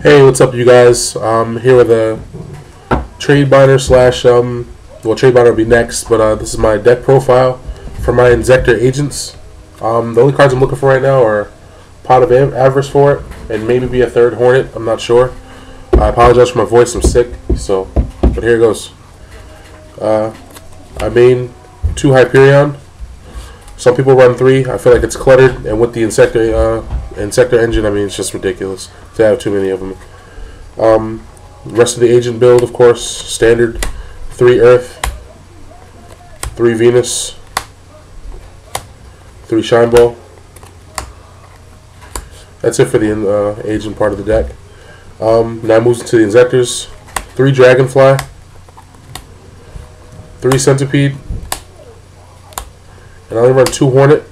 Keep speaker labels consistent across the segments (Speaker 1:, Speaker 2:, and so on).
Speaker 1: Hey, what's up, you guys? I'm here with a trade binder slash well, trade binder will be next, but this is my deck profile for my Inzektor agents. The only cards I'm looking for right now are Pot of Avarice for it, and maybe be a third Hornet. I'm not sure. I apologize for my voice. I'm sick, so but here it goes. I main 2 Hyperion. Some people run 3. I feel like it's cluttered, and with the Inzektor engine, I mean, it's just ridiculous to have too many of them. Rest of the agent build, of course, standard 3 Earth, 3 Venus, 3 Shine Ball. That's it for the agent part of the deck. Now moves into the Inzektors. 3 Dragonfly, 3 Centipede, and I only run 2 Hornet.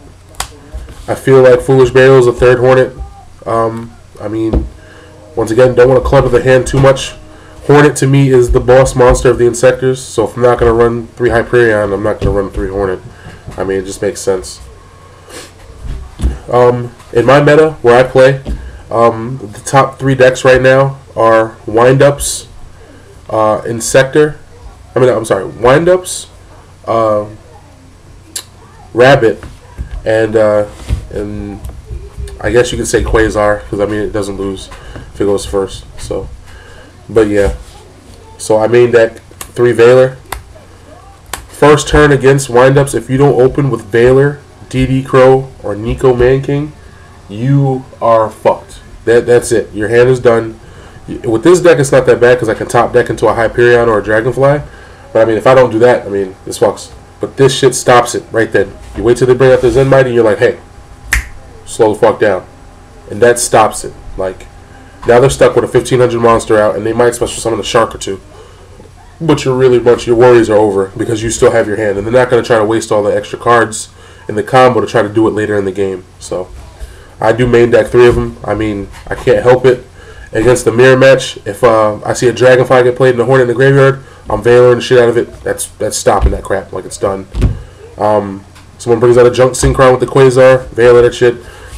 Speaker 1: I feel like Foolish Burial is a third Hornet. I mean, once again, don't want to clutter the hand too much. Hornet to me is the boss monster of the Inzektors, so if I'm not going to run 3 Hyperion, I'm not going to run 3 Hornet. I mean, it just makes sense. In my meta, where I play, the top 3 decks right now are Wind-Ups, Inzektor, Wind-Ups, Rabbit, and I guess you could say Quasar, because I mean it doesn't lose if it goes first. So, but yeah, so I main deck 3 Veiler. First turn against Wind-Ups, if you don't open with Veiler, DD Crow, or Nico Man King, you are fucked. That's it. Your hand is done. With this deck, it's not that bad because I can top deck into a Hyperion or a Dragonfly. But I mean, if I don't do that, I mean, this fucks. But this shit stops it right then. You wait till they bring out the Zen Mighty, and you're like, hey, slow the fuck down. And that stops it. Like, now they're stuck with a 1500 monster out, and they might special summon a shark or 2. But your worries are over because you still have your hand, and they're not going to try to waste all the extra cards in the combo to try to do it later in the game. So, I do main deck 3 of them. I mean, I can't help it. Against the mirror match, if I see a Dragonfly get played in the Hornet in the graveyard, I'm Veiling the shit out of it. That's stopping that crap. Like, it's done. Someone brings out a Junk Synchron with the Quasar, Veil that shit.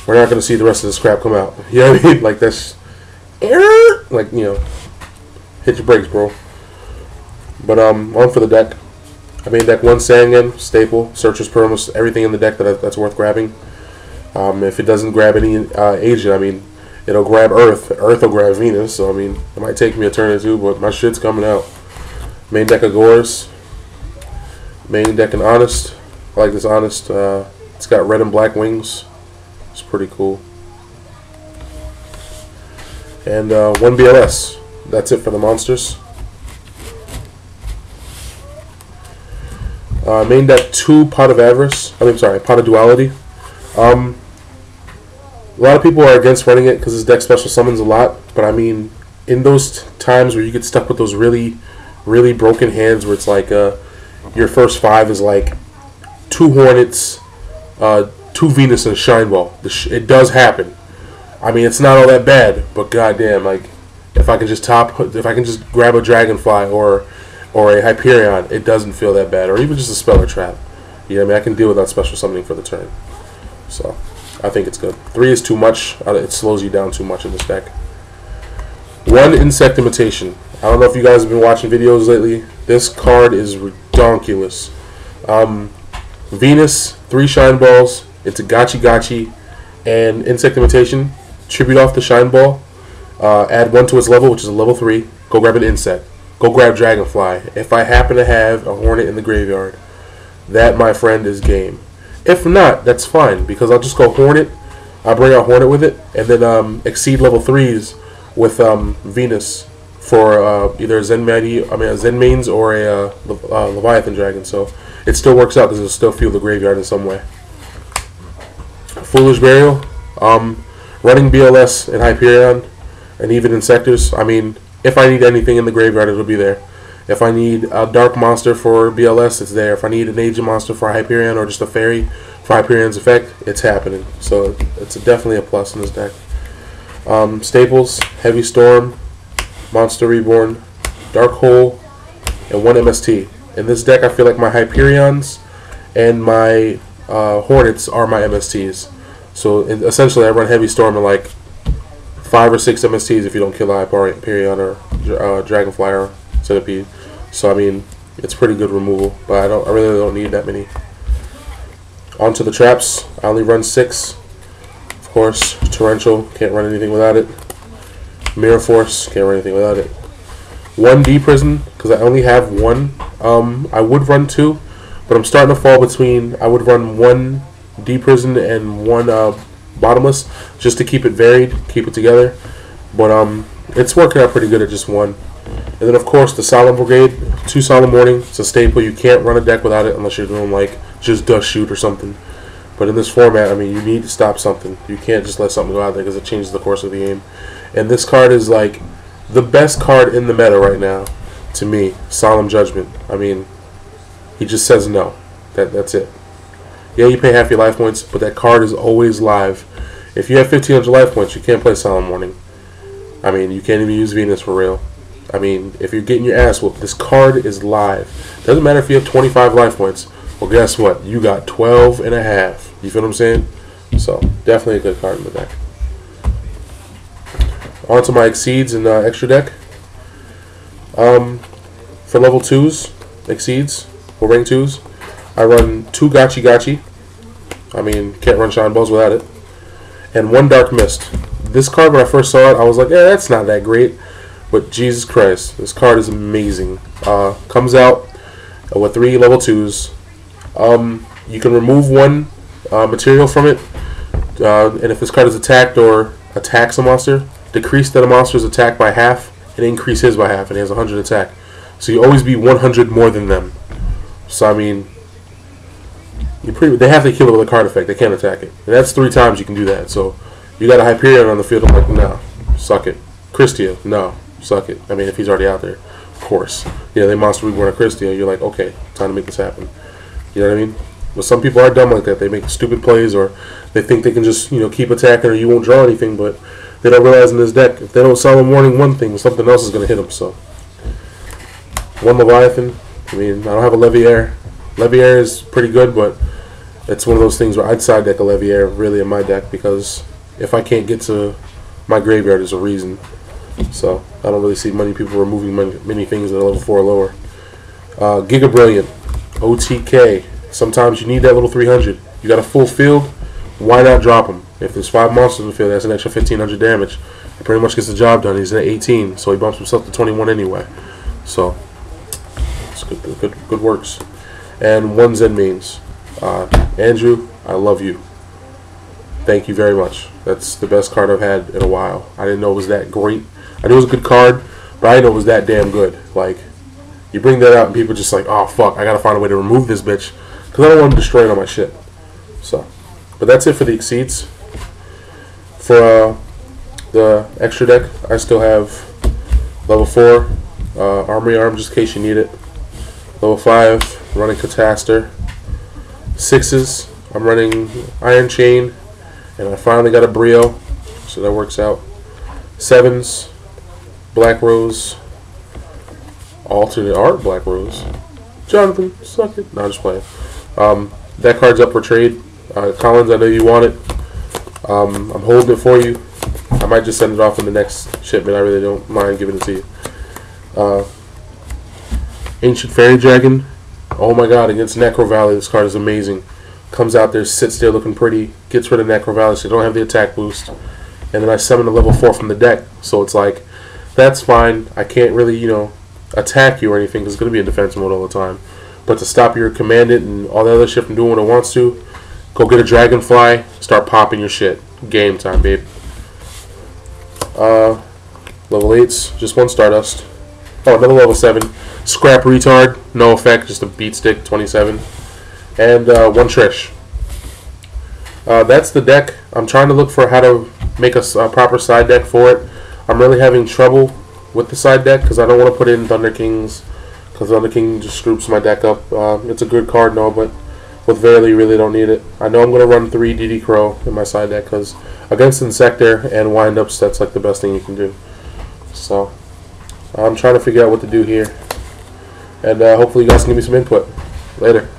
Speaker 1: We're not going to see the rest of this crap come out. You know what I mean? Like, that's... Like, you know, hit your brakes, bro. But, on for the deck. I mean, deck 1 Sangan, staple, searches per almost everything in the deck that's worth grabbing. If it doesn't grab any agent, I mean, it'll grab Earth. Earth will grab Venus, so, I mean, it might take me a turn or 2, but my shit's coming out. Main deck of Gores. Main deck an Honest. I like this Honest. It's got red and black wings. It's pretty cool. And 1 BLS. That's it for the monsters. Main deck 2 Pot of Avarice. Pot of Duality. A lot of people are against running it because this deck special summons a lot. But I mean, in those times where you get stuck with those really broken hands where it's like your first 5 is like 2 Hornets, 2 Venus, and a Shine Ball. It does happen. I mean, it's not all that bad, but goddamn, like if I can just grab a Dragonfly or a Hyperion, it doesn't feel that bad, or even just a spell or trap. You know what I mean? I can deal with that special summoning for the turn. So I think it's good. 3 is too much. It slows you down too much in this deck. 1 Insect Imitation. I don't know if you guys have been watching videos lately. This card is redonkulous. Venus, 3 Shine Balls. It's a Gachi, and Insect Imitation. Tribute off the Shine Ball. Add 1 to its level, which is a level 3. Go grab an Insect. Go grab Dragonfly. If I happen to have a Hornet in the graveyard, that, my friend, is game. If not, that's fine, because I'll just go Hornet. I'll bring out Hornet with it, and then exceed level 3s with Venus for either a Zen Mains or a Leviathan Dragon. So it still works out because it'll still fuel the graveyard in some way. Foolish Burial, running BLS and Hyperion, and even Inzektors. I mean, if I need anything in the graveyard, it'll be there. If I need a Dark Monster for BLS, it's there. If I need an Agent Monster for Hyperion or just a Fairy for Hyperion's effect, it's happening. So it's definitely a plus in this deck. Staples, Heavy Storm, Monster Reborn, Dark Hole, and 1 MST. In this deck, I feel like my Hyperions and my Hornets are my MSTs. So essentially, I run Heavy Storm and like 5 or 6 MSTs if you don't kill a Hyperion or Dragonfly or Centipede. So I mean, it's pretty good removal, but I really don't need that many. Onto the traps. I only run 6. Of course, Torrential, can't run anything without it. Mirror Force, can't run anything without it. 1 D Prison, because I only have 1. I would run 2, but I'm starting to fall between. I would run 1 D Prison and 1 Bottomless, just to keep it varied, keep it together. But it's working out pretty good at just 1. And then of course the Solemn Brigade, 2 Solemn Warning. It's a staple. You can't run a deck without it unless you're doing like just Dust Shoot or something. But in this format, I mean, you need to stop something. You can't just let something go out there because it changes the course of the game. And this card is like the best card in the meta right now to me. Solemn Judgment. I mean, he just says no. That's it. Yeah, you pay half your life points, but that card is always live. If you have 1,500 life points, you can't play Solemn Warning. I mean, you can't even use Venus for real. I mean, if you're getting your ass whooped, this card is live. Doesn't matter if you have 25 life points. Well, guess what? You got 12 and a half. You feel what I'm saying? So, definitely a good card in the deck. On to my Exceeds and extra deck. For level 2s, Exceeds, or rank 2s, I run 2 Gachi Gachi. I mean, can't run Shine Balls without it. And 1 Dark Mist. This card, when I first saw it, I was like, yeah, that's not that great. But Jesus Christ, this card is amazing. Comes out with 3 level 2s. You can remove 1 material from it. And if this card is attacked or attacks a monster, decrease that monster's attack by half and increase his by half. And he has 100 attack. So you always be 100 more than them. So, I mean, they have to kill it with a card effect. They can't attack it. And that's 3 times you can do that. So you got a Hyperion on the field. I'm like, no, suck it. Christia, no, suck it. I mean, if he's already out there, of course. Yeah, they monster reborn a Christia. You're like, okay, time to make this happen. You know what I mean? But some people are dumb like that. They make stupid plays, or they think they can just, keep attacking, or you won't draw anything. But they don't realize in this deck, if they don't Solemn Warning one thing, something else is going to hit them. So 1 Leviathan. I mean, I don't have a Leviair. Leviair is pretty good, but it's one of those things where I'd side deck a Leviair really in my deck, because if I can't get to my graveyard, there's a reason. So I don't really see many people removing many things that are level 4 or lower. Giga Brilliant, OTK. Sometimes you need that little 300. You got a full field, why not drop him? If there's 5 monsters in the field, that's an extra 1,500 damage. He pretty much gets the job done. He's at 18, so he bumps himself to 21 anyway. So it's good works. And 1 Zen Means. Andrew, I love you. Thank you very much. That's the best card I've had in a while. I didn't know it was that great. I knew it was a good card, but I didn't know it was that damn good. Like, you bring that out and people are just like, oh fuck, I gotta find a way to remove this bitch, because I don't want to destroy all my shit. So, but that's it for the Exceeds. For the extra deck, I still have level 4 Armory Arm, just in case you need it. Level 5, running Catastor. 6s, I'm running Iron Chain, and I finally got a Brio, so that works out. 7s, Black Rose, alternate art Black Rose. Jonathan, suck it. No, I'm just playing. That card's up for trade. Collins, I know you want it. I'm holding it for you. I might just send it off in the next shipment. I really don't mind giving it to you. Ancient Fairy Dragon. Oh my god, against Necro Valley, this card is amazing. Comes out there, sits there looking pretty, gets rid of Necro Valley, so you don't have the attack boost. And then I summon a level 4 from the deck, so it's like, that's fine. I can't really, attack you or anything, because it's going to be in defense mode all the time. But to stop your commandant and all the other shit from doing what it wants to, go get a Dragonfly, start popping your shit. Game time, babe. Level 8s, just 1 Stardust. Oh, another level 7. Scrap Retard, no effect, just a beat stick, 27. And 1 Trish. That's the deck. I'm trying to look for how to make a proper side deck for it. I'm really having trouble with the side deck because I don't want to put in Thunder Kings, because Thunder King just scoops my deck up. It's a good card, no, but with Verily, you really don't need it. I know I'm going to run 3 DD Crow in my side deck because against Inzektor and Windups, that's like the best thing you can do. So I'm trying to figure out what to do here. And hopefully you guys can give me some input. Later.